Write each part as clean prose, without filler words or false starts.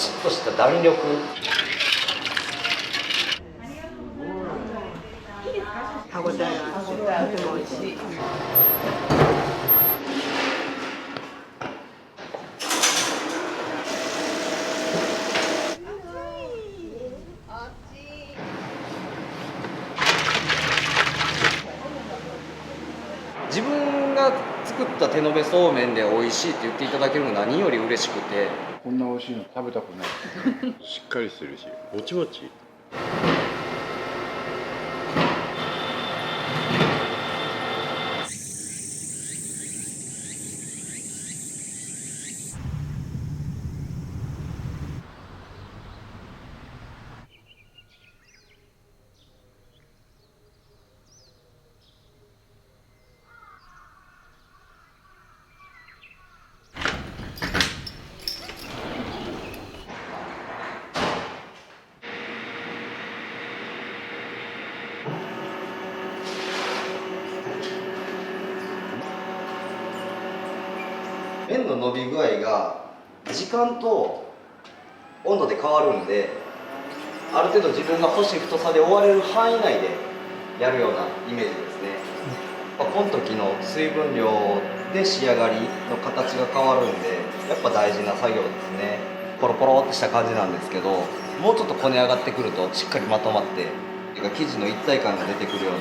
チッとした弾力。歯ごたえがあってとても美味しい。自分が作った手延べそうめんで美味しいって言っていただけるのが何より嬉しくて、こんな美味しいの食べたことないしっかりしてるしもちもち。麺の伸び具合が時間と温度で変わるんで、ある程度自分が欲しい太さで終われる範囲内でやるようなイメージですね。この時の水分量で仕上がりの形が変わるんで、やっぱ大事な作業ですね。ポロポロってした感じなんですけど、もうちょっとこね上がってくるとしっかりまとまって生地の一体感が出てくるような。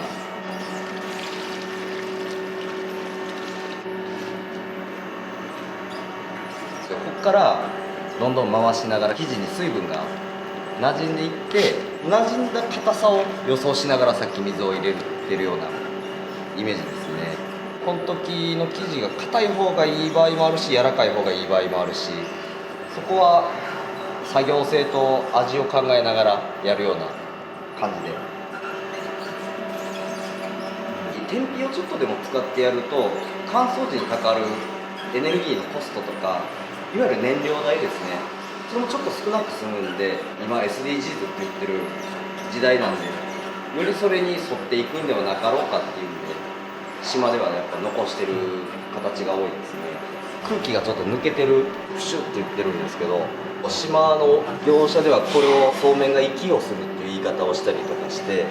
ここからどんどん回しながら生地に水分が馴染んでいって、馴染んだ硬さを予想しながらさっき水を入れてるようなイメージですね。この時の生地が硬い方がいい場合もあるし、柔らかい方がいい場合もあるし、そこは作業性と味を考えながらやるような感じで。天日をちょっとでも使ってやると、乾燥時にかかるエネルギーのコストとか、いわゆる燃料代ですね、それもちょっと少なく済むんで、今 SDGs って言ってる時代なんで、よりそれに沿っていくんではなかろうかっていうんで、島ではやっぱ残してる形が多いですね。空気がちょっと抜けてる、プシュって言ってるんですけど、島の業者ではこれをそうめんが息をするっていう言い方をしたりとかして、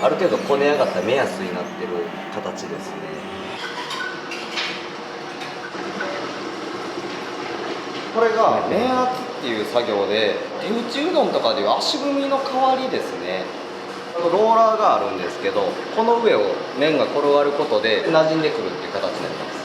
ある程度こね上がった目安になってる形ですね。これが麺圧っていう作業で、手打ちうどんとかでいう足踏みの代わりですね。ローラーがあるんですけど、この上を麺が転がることで馴染んでくるっていう形になります。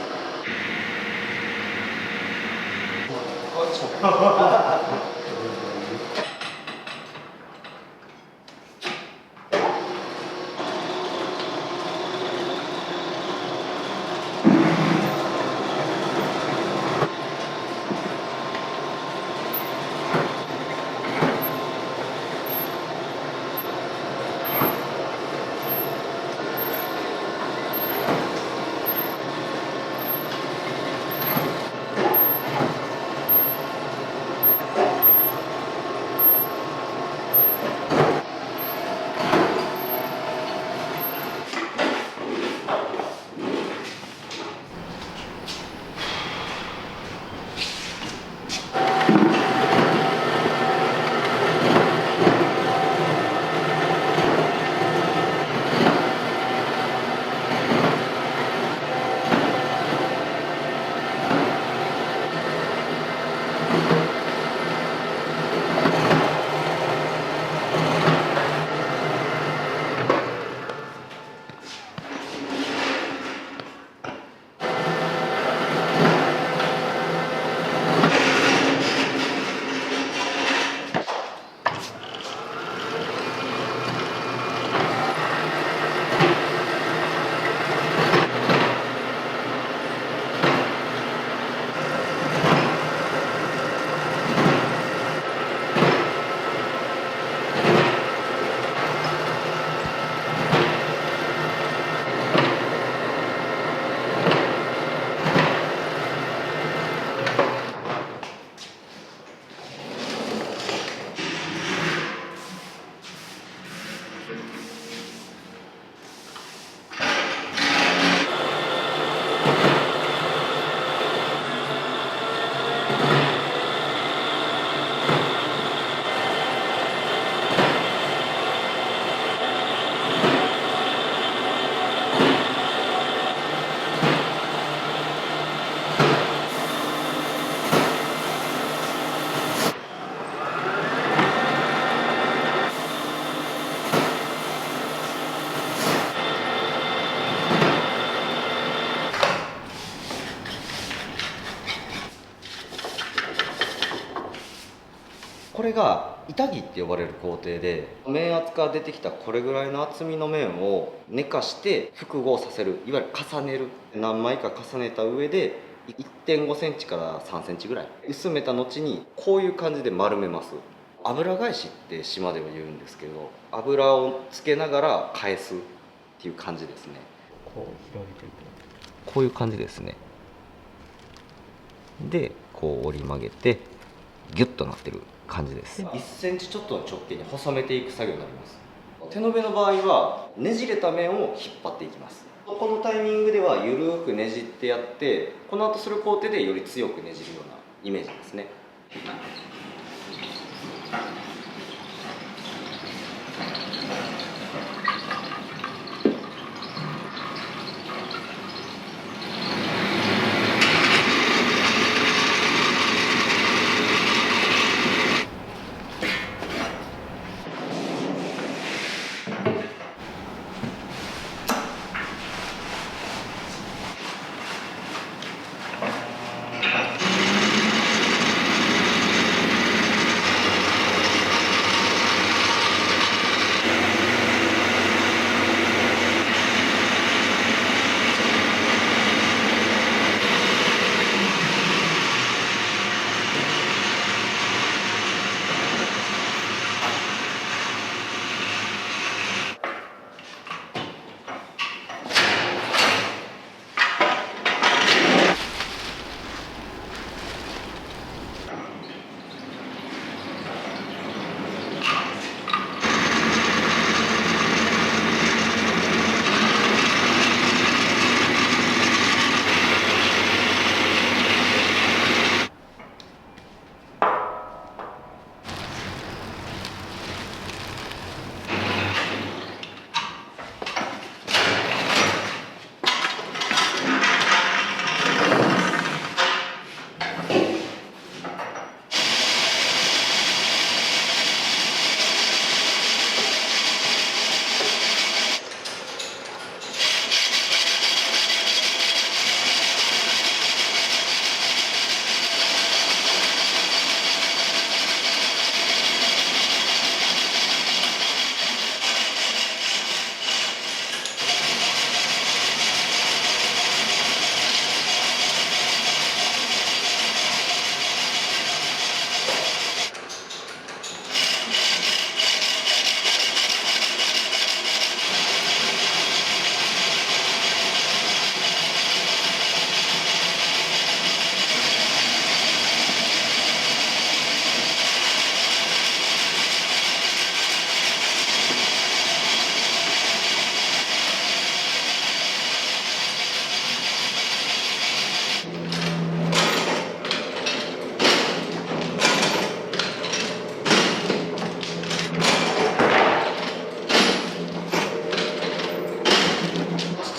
これが板木って呼ばれる工程で、麺圧から出てきたこれぐらいの厚みの麺を寝かして複合させる、いわゆる重ねる、何枚か重ねた上で1.5センチから3センチぐらい薄めた後にこういう感じで丸めます。油返しって島では言うんですけど、油をつけながら返すっていう感じですね。こう広げていく、こういう感じですね。でこう折り曲げてギュッとなってる感じです。1センチちょっとの直径に細めていく作業になります。手延べの場合はねじれた面を引っ張っていきます。このタイミングではゆるくねじってやって、この後する工程でより強くねじるようなイメージですね。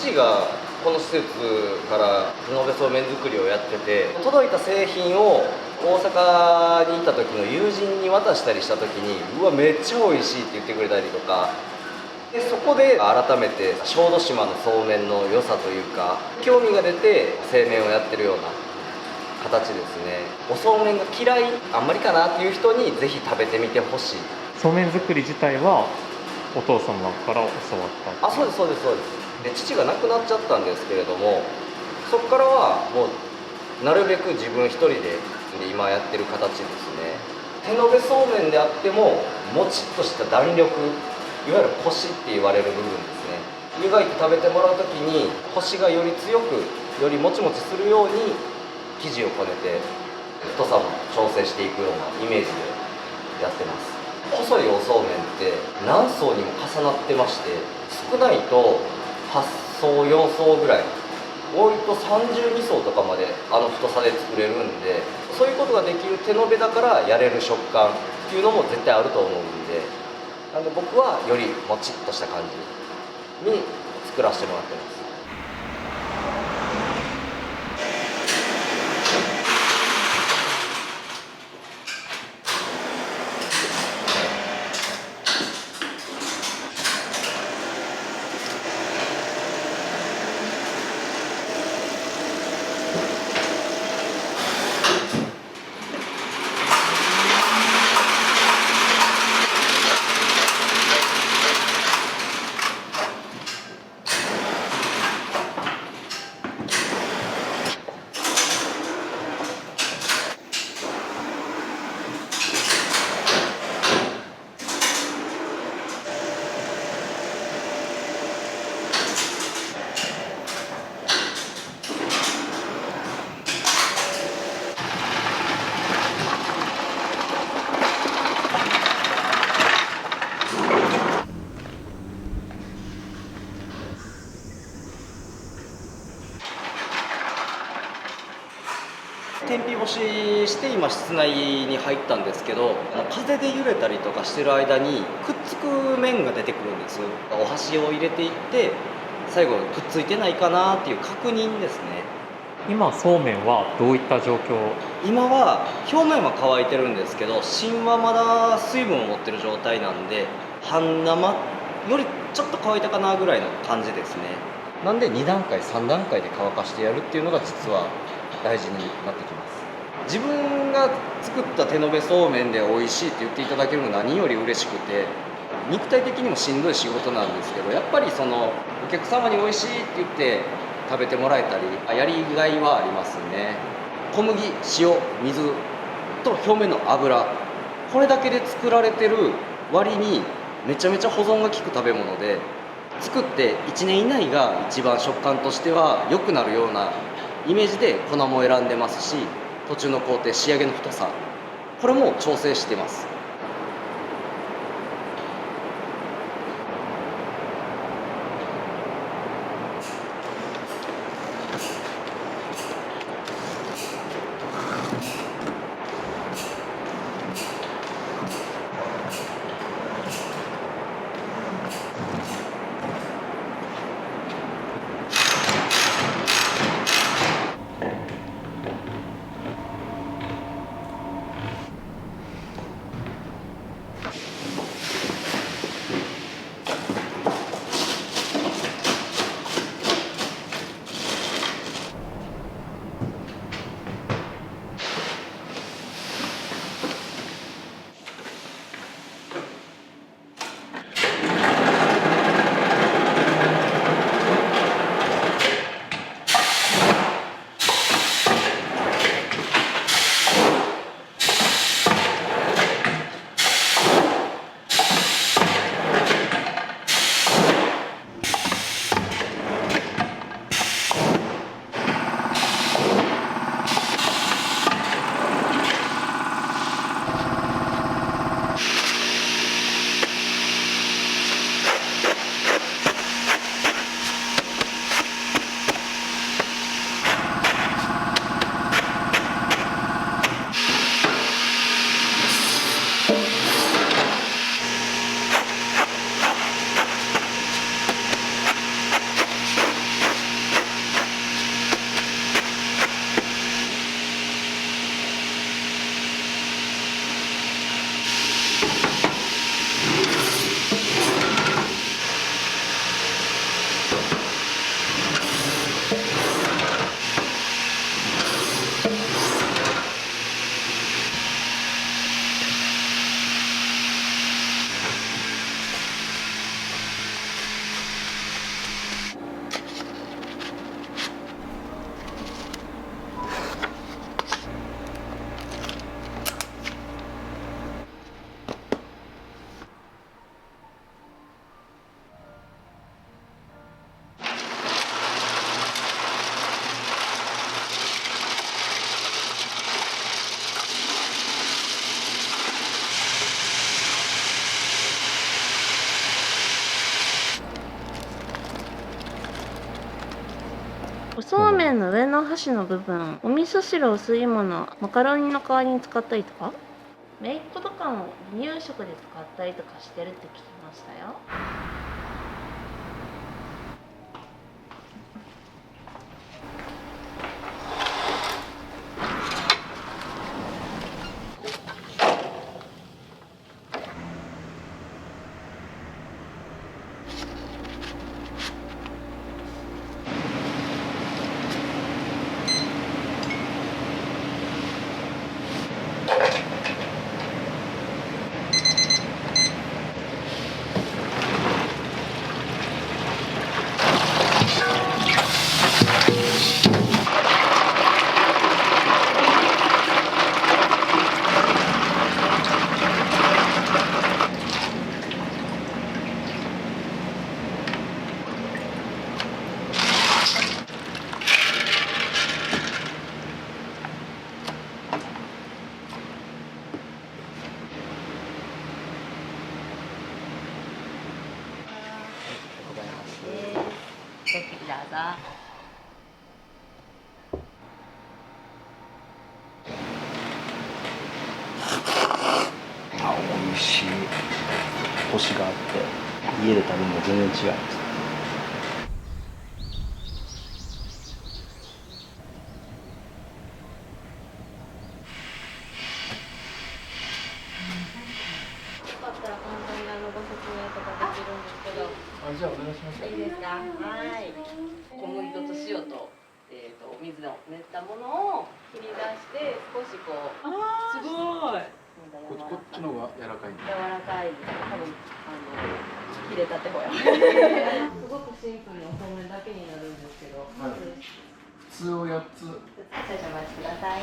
父がこの施設から手延べそうめん作りをやってて、届いた製品を大阪に行った時の友人に渡したりした時に、うわめっちゃ美味しいって言ってくれたりとかで、そこで改めて小豆島のそうめんの良さというか興味が出て製麺をやってるような形ですね。おそうめんが嫌いあんまりかなっていう人にぜひ食べてみてほしい。そうめん作り自体はお父様から教わった？あ、そうですそうですそうです。で父が亡くなっちゃったんですけれども、そこからはもうなるべく自分一人で今やってる形ですね。手延べそうめんであってももちっとした弾力、いわゆるコシって言われる部分ですね。湯がいて食べてもらう時にコシがより強くよりもちもちするように生地をこねて太さも調整していくようなイメージでやってます。細いおそうめんって何層にも重なってまして、少ないと8層4層ぐらい、多いと32層とかまであの太さで作れるんで、そういうことができる手延べだからやれる食感っていうのも絶対あると思うんで、なんで僕はよりもちっとした感じに作らせてもらってます。越しして今室内に入ったんですけど、風で揺れたりとかしてる間にくっつく面が出てくるんです。お箸を入れていって最後くっついてないかなっていう確認ですね。今そうめんはどういった状況？今は表面は乾いてるんですけど、芯はまだ水分を持ってる状態なんで、半生よりちょっと乾いたかなぐらいの感じですね。なんで2段階3段階で乾かしてやるっていうのが実は大事になってきます。自分が作った手延べそうめんで美味しいって言っていただけるのが何より嬉しくて、肉体的にもしんどい仕事なんですけど、やっぱりそのお客様に美味しいって言って食べてもらえたり、やりがいはありますね。小麦、塩、水と表面の油、これだけで作られてる割にめちゃめちゃ保存が効く食べ物で、作って1年以内が一番食感としては良くなるようなイメージで粉も選んでますし、途中の工程仕上げの太さ、これも調整してます。おそうめんの上の箸の部分、お味噌汁、お吸い物、マカロニの代わりに使ったりとか、姪っ子とかも離乳食で使ったりとかしてるって聞きましたよ。ぜひどうぞ。しいコシがあって家で食べるのと全然違います。よかったら簡単にご説明とかできるんですけど。じゃあお願いします。いいですか。はい。小麦粉と塩と、お水の練ったものを切り出して少しこう。すごい。こっちの方が柔らかいんで。柔らかいです。多分切れたてほや。すごくシンプルにおそうめんだけになるんですけど。はい普通を8つ。少々お待ちください。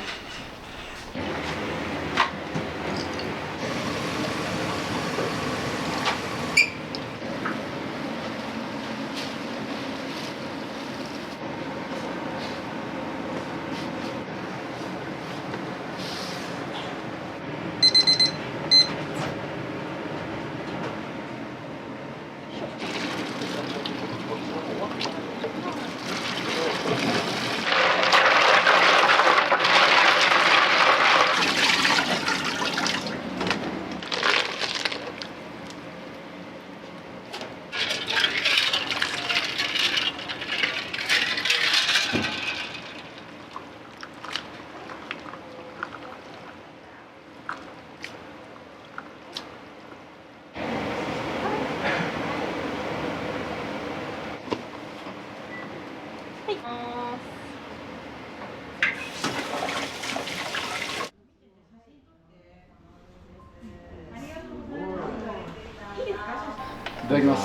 いただきます。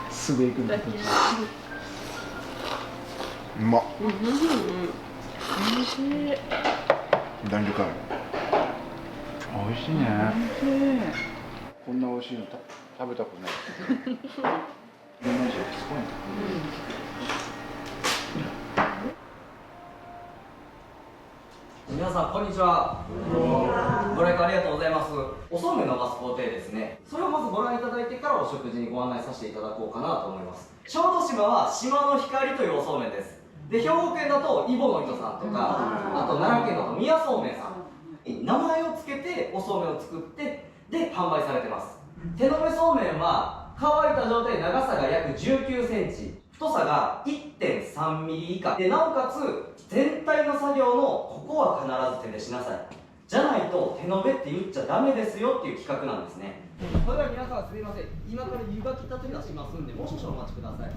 すべいくん。うまっ。弾力ある。美味しいね。こんな美味しいの食べたことない。すごい皆さんこんにちは。ご来館ありがとうございます。おそうめんのバス工程ですね。それをまずご覧いただいてからお食事にご案内させていただこうかなと思います。小豆島は島の光というおそうめんです。で兵庫県だとイボの糸さんとか、あと奈良県だと宮そうめんさんに名前を付けておそうめんを作ってで販売されてます。手延べそうめんは乾いた状態で長さが約19センチ、太さが 1.3 ミリ以下で、なおかつ全体の作業のここは必ず手でしなさい、じゃないと手延べって言っちゃダメですよっていう企画なんですね。それでは皆さんすみません、今から湯がきたて出しますんで、もう少々お待ちください。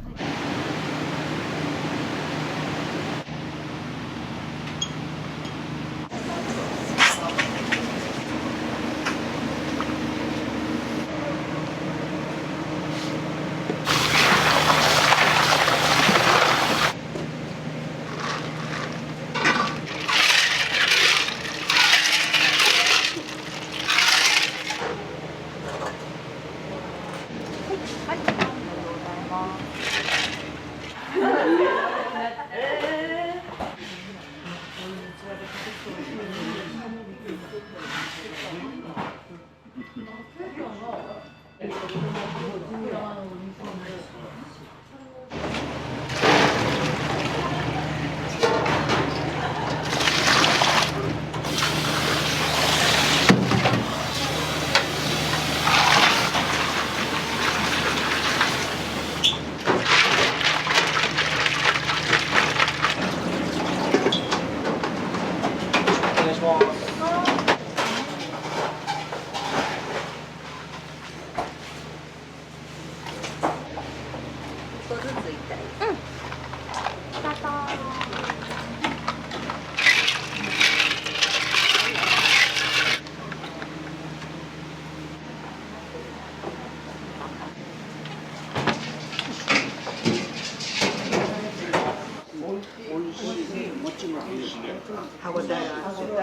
歯ごたえが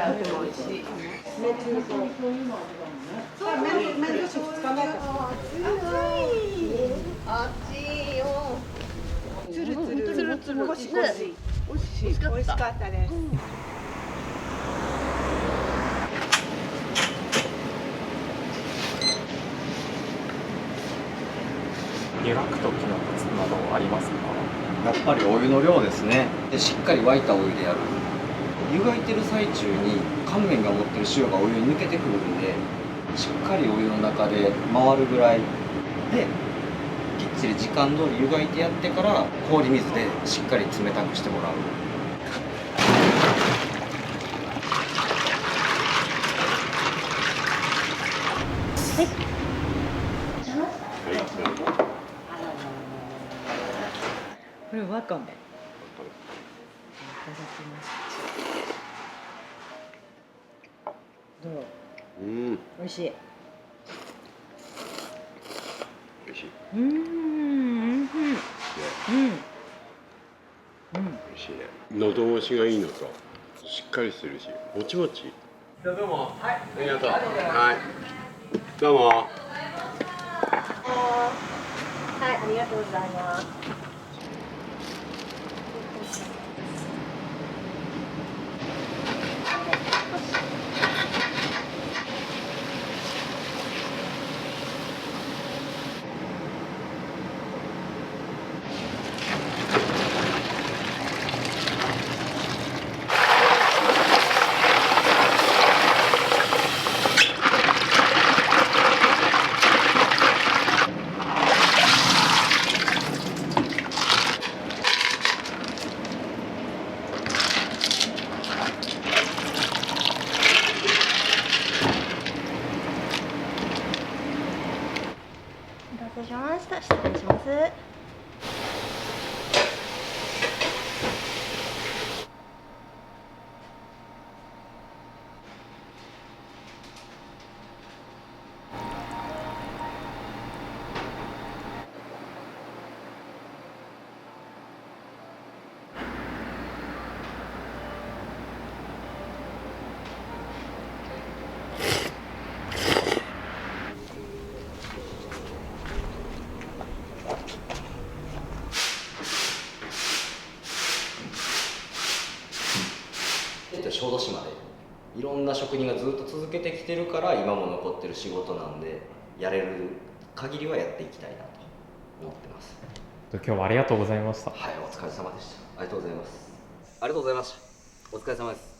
あってとても美味しい。そう麺寿司2日目か。熱いよ。つるつるつるコシコシ。美味しかったです。湯がく時のコツなどありますか？やっぱりお湯の量ですね。でしっかり沸いたお湯でやる。湯がいてる最中に乾麺が持ってる塩がお湯に抜けてくるんで、しっかりお湯の中で回るぐらいできっちり時間通り湯がいてやってから氷水でしっかり冷たくしてもらう。これわかめ。いただきます。どう？うん美味しい。美味しいうん。うん。ね美味しいね。喉越しがいいのとしっかりしてるしもちもち。どうもはいありがとう。はいどうも。はい、ありがとうございます。お待たせしました。失礼します。小豆島でいろんな職人がずっと続けてきてるから今も残ってる仕事なんで、やれる限りはやっていきたいなと思ってます。今日はありがとうございました。はい、お疲れ様でした。ありがとうございます。ありがとうございました。お疲れ様です。